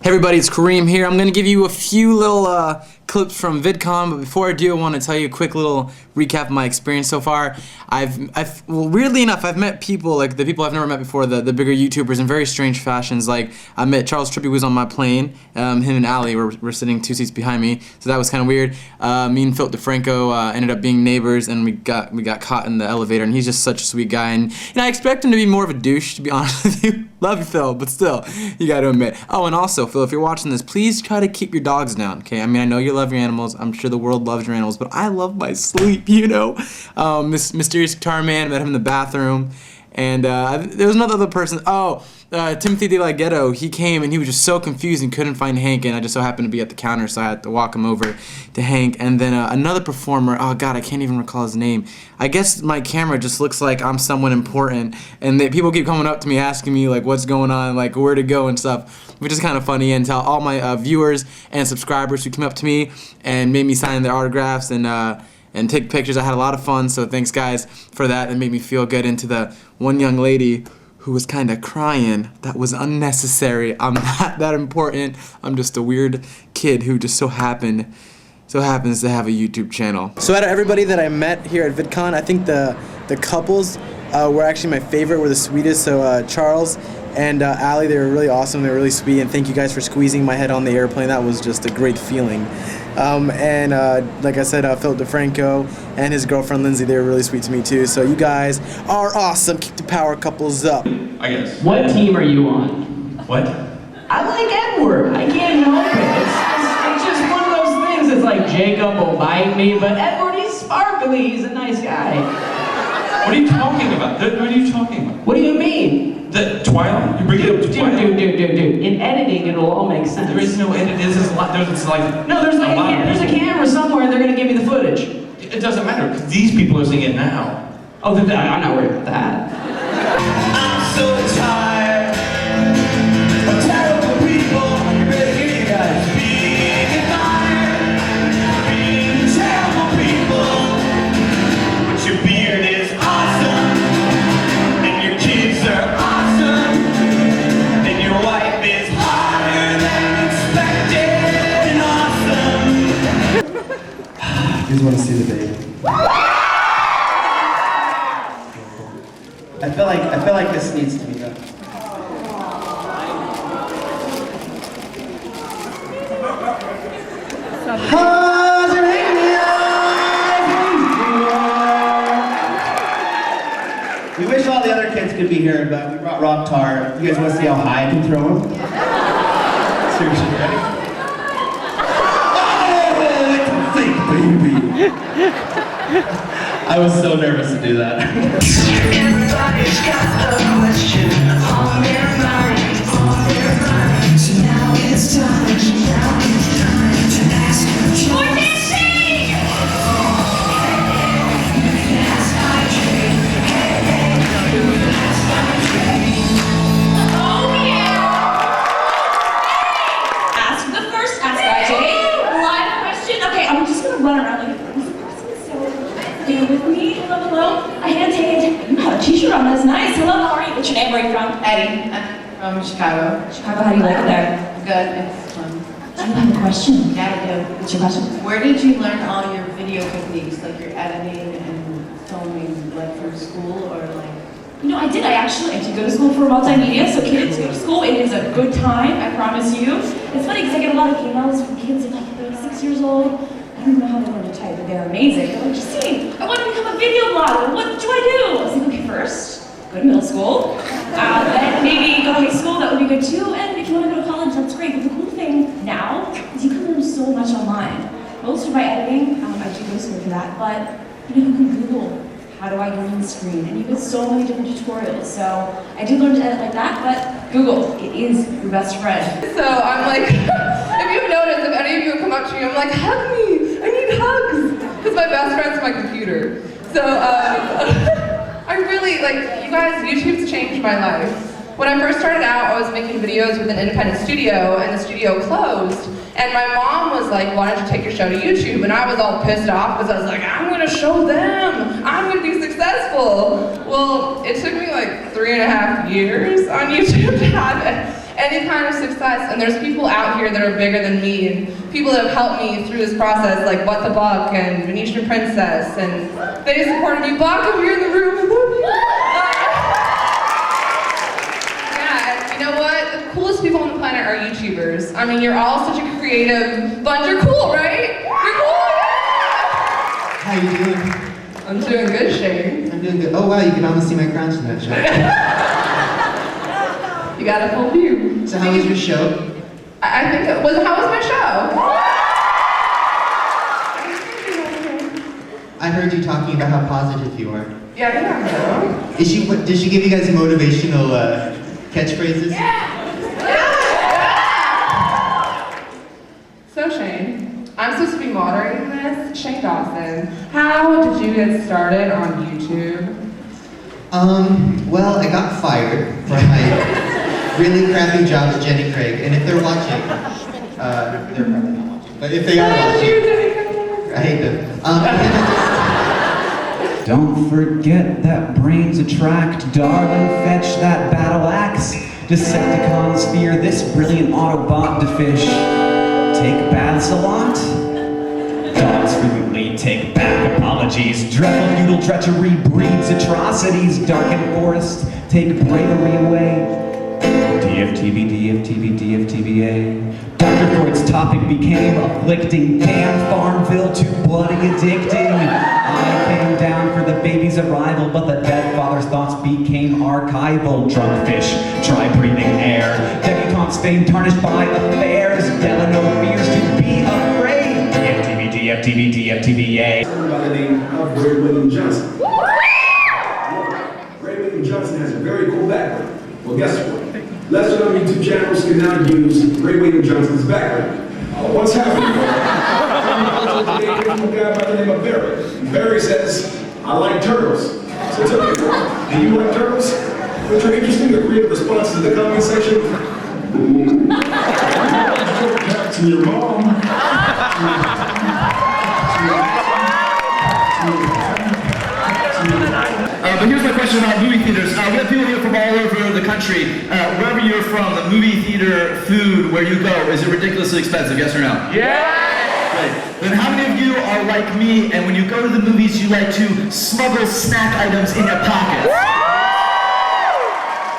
Hey everybody, it's Kareem here. I'm going to give you a few little clips from VidCon, but before I do, I want to tell you a quick little recap of my experience so far. Well, weirdly enough, I've met people, like the people I've never met before, the bigger YouTubers in very strange fashions. Like, I met Charles Trippy, who was on my plane. Him and Allie were sitting 2 seats behind me, so that was kind of weird. Me and Defranco ended up being neighbors, and we got caught in the elevator, and he's just such a sweet guy. And I expect him to be more of a douche, to be honest with you. Love you, Phil, but still, you got to admit. Oh, and also, Phil, if you're watching this, please try to keep your dogs down, okay? I mean, I know you love your animals. I'm sure the world loves your animals, but I love my sleep, you know? This mysterious guitar man, met him in the bathroom, and there was another person. Oh, Timothy De La Ghetto, he came and he was just so confused and couldn't find Hank, and I just so happened to be at the counter, so I had to walk him over to Hank. And then another performer, oh god, I can't even recall his name. I guess my camera just looks like I'm someone important, and people keep coming up to me asking me like what's going on, like where to go and stuff, which is kind of funny. And to all my viewers and subscribers who came up to me and made me sign their autographs and take pictures, I had a lot of fun, so thanks guys for that. It made me feel good. Into the one young lady who was kind of crying, that was unnecessary. I'm not that important. I'm just a weird kid who just so happens to have a YouTube channel. So out of everybody that I met here at VidCon, I think the couples were actually my favorite, were the sweetest. So Charles and Allie, they were really awesome, they were really sweet, and thank you guys for squeezing my head on the airplane. That was just a great feeling. And like I said, Phil Defranco and his girlfriend Lindsay, they were really sweet to me too. So you guys are awesome. Keep the power couples up. I guess. What team are you on? What? I like Edward. I can't help it. It's just one of those things. It's like Jacob will bite me, but Edward, he's sparkly. He's a nice guy. What are you talking about? What are you talking about? What do you mean? The Twilight? You bring it up to Twilight? Dude. In editing, it'll all make sense. There is no edit. There's like no, there's a camera somewhere, and they're gonna give me the footage. It doesn't matter because these people are seeing it now. Oh, I'm not worried about that. I'm so tired of terrible people. You better hear you guys. Being admired, being terrible people. But your beard is awesome, and your kids are awesome, and your wife is hotter than expected and awesome. You just want to see the baby. I feel like this needs to be done. We wish all the other kids could be here, but we brought rock tar. You guys want to see how high I can throw them? Seriously, ready? Oh, it's a big baby. I was so nervous to do that. Everybody's got a question on their mind, So now it's time to ask your What is she? Ask my dream. Oh yeah. Ask the first Ask IJ. Live question. Okay, I'm just gonna run around like bear with me. Hello. I hand you have a t-shirt on. That's nice. Hello, how are you? What's your name? Where are you from? Eddie. I'm from Chicago. Chicago, how do you like it there? Good. It's fun. Do you have a question? Yeah, I do. What's your question? Where did you learn all your video techniques, like your editing and filming, like from school or like? You know, I did go to school for multimedia, so kids go to school. It is a good time, I promise you. It's funny because I get a lot of emails from kids that are like 6 years old. I don't know how they learn to type, but they're amazing. They're like, Justine, I want to become a video blogger. What do I do? I was like, okay, first, go to middle school. Then maybe go to high school, that would be good too. And if you want to go to college, that's great. But the cool thing now is you can learn so much online. Most of my editing, I do go to school for that, but you can Google, how do I green screen? And you get so many different tutorials. So I did learn to edit like that, but Google, it is your best friend. So I'm like, if you've noticed, if any of you come up to me, I'm like, hug me, I need hugs. Because my best friend's my computer. So I really, like, you guys, YouTube's changed my life. When I first started out, I was making videos with an independent studio, and the studio closed. And my mom was like, why don't you take your show to YouTube? And I was all pissed off because I was like, I'm gonna show them. I'm gonna be successful. Well, it took me like 3.5 years on YouTube to have it. any kind of success, and there's people out here that are bigger than me, and people that have helped me through this process, like What the Buck and Venetian Princess, and they supported you. Buck, if you're in the room, I love you. Yeah, and you know what? The coolest people on the planet are YouTubers. I mean, you're all such a creative bunch. You're cool, right? You're cool, yeah! How you doing? I'm doing good, Shane. I'm doing good. Oh wow, you can almost see my crunch in that shot. You got a full view. So how was your show? I think it was. How was my show? I heard you talking about how positive you are. Yeah, I think I'm so. Did she give you guys motivational catchphrases? Yeah. So Shane, I'm supposed to be moderating this. Shane Dawson, how did you get started on YouTube? Well, I got fired from my really crappy job at Jenny Craig, and if they're watching, they're probably not watching, but if they are watching, I hate them. Don't forget that brains attract, darling, fetch that battle axe. Decepticons fear this brilliant Autobot to fish. Take baths a lot? Dogs frequently take back apologies. Dreadful feudal treachery breeds atrocities. Darkened forests take bravery away. DFTV, DFTV, DFTVA. Dr. Freud's topic became afflicting. Damn Farmville, too bloody addicting. I came down for the baby's arrival, but the dead father's thoughts became archival. Drunk fish, try breathing air. Debutante's fame tarnished by affairs. Delano fears to be afraid. DFTV, DFTV, DFTVA. By the name of Ray William Johnson. Ray William Johnson has a very cool background. Well, guess what? Lesser known YouTube channels can now use Ray William Johnson's background. What's happening? A guy by the name of Barry. Barry says, I like turtles. So tell me, do you like turtles? Which are interesting, the creative responses in the comment section. Back to your mom. But here's my question about movie theaters. We have people here from all over the country. Wherever you're from, the movie theater food where you go, is it ridiculously expensive, yes or no? Yeah! Right. Then how many of you are like me, and when you go to the movies, you like to smuggle snack items in your pockets?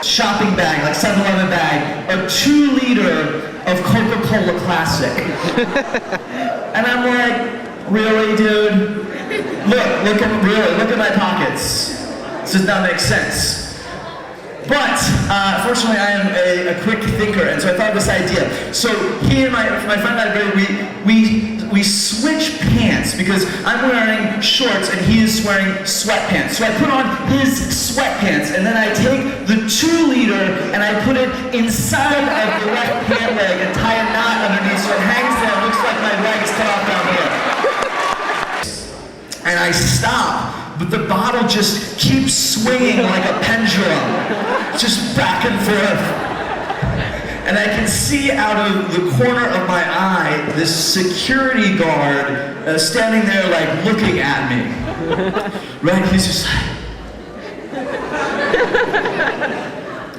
Shopping bag, like 7-Eleven bag, a 2-liter of Coca-Cola Classic. And I'm like, really, dude? Look at my pockets. This does not make sense. But, fortunately, I am a quick thinker, and so I thought of this idea. So he and my friend and I, we switch pants, because I'm wearing shorts and he is wearing sweatpants. So I put on his sweatpants, and then I take the 2-liter and I put it inside of the left pant leg and tie a knot underneath so it hangs there and looks like my leg is cut off down here. And I stop. But the bottle just keeps swinging like a pendulum, just back and forth. And I can see out of the corner of my eye this security guard standing there like looking at me. Right, he's just like...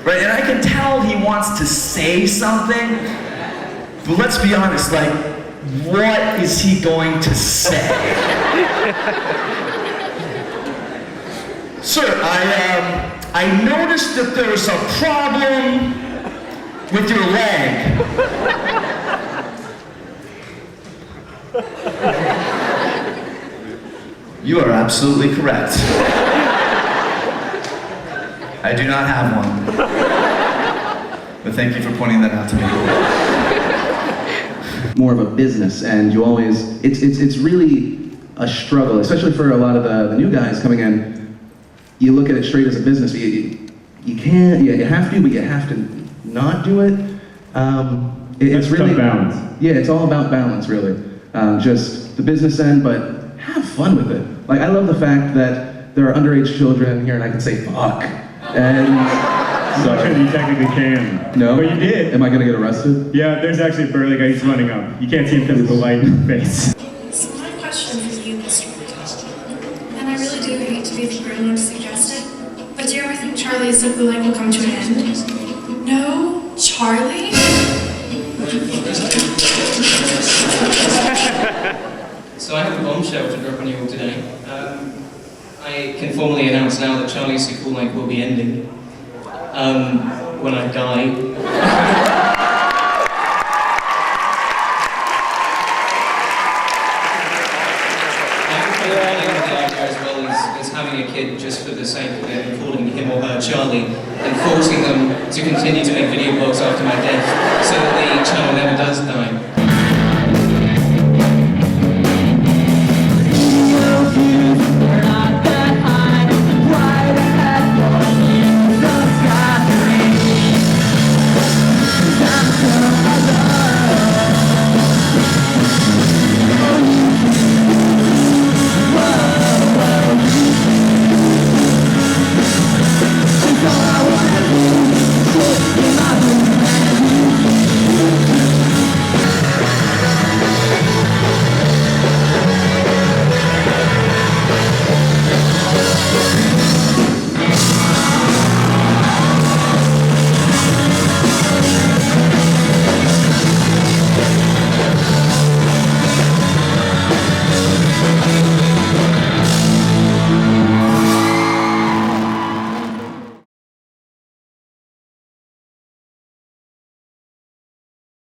Right, and I can tell he wants to say something, but let's be honest, like, what is he going to say? Sir, I noticed that there's a problem with your leg. You are absolutely correct. I do not have one. But thank you for pointing that out to me. More of a business, and you always, it's really a struggle, especially for a lot of the new guys coming in. You look at it straight as a business. You can't, you have to, but you have to not do it. It's really balance. Yeah, it's all about balance, really. Just the business end, but have fun with it. Like, I love the fact that there are underage children here, and I can say fuck. And so you technically can. No, but you did. Am I gonna get arrested? Yeah, there's actually a burly guy who's running up. You can't see him because of the light in the face. So my question for you, Mr. McCall, and I really do hate to be the grown up to suggest it, but do you ever think Charlie is simply like will come to an end? No, Charlie. Charlie? So I have a bombshell to drop on you all today. I can formally announce now that Charlie's So Cool Night will be ending. When I die. As well as having a kid just for the sake of it and calling him or her Charlie and forcing them to continue to make video blogs after my death.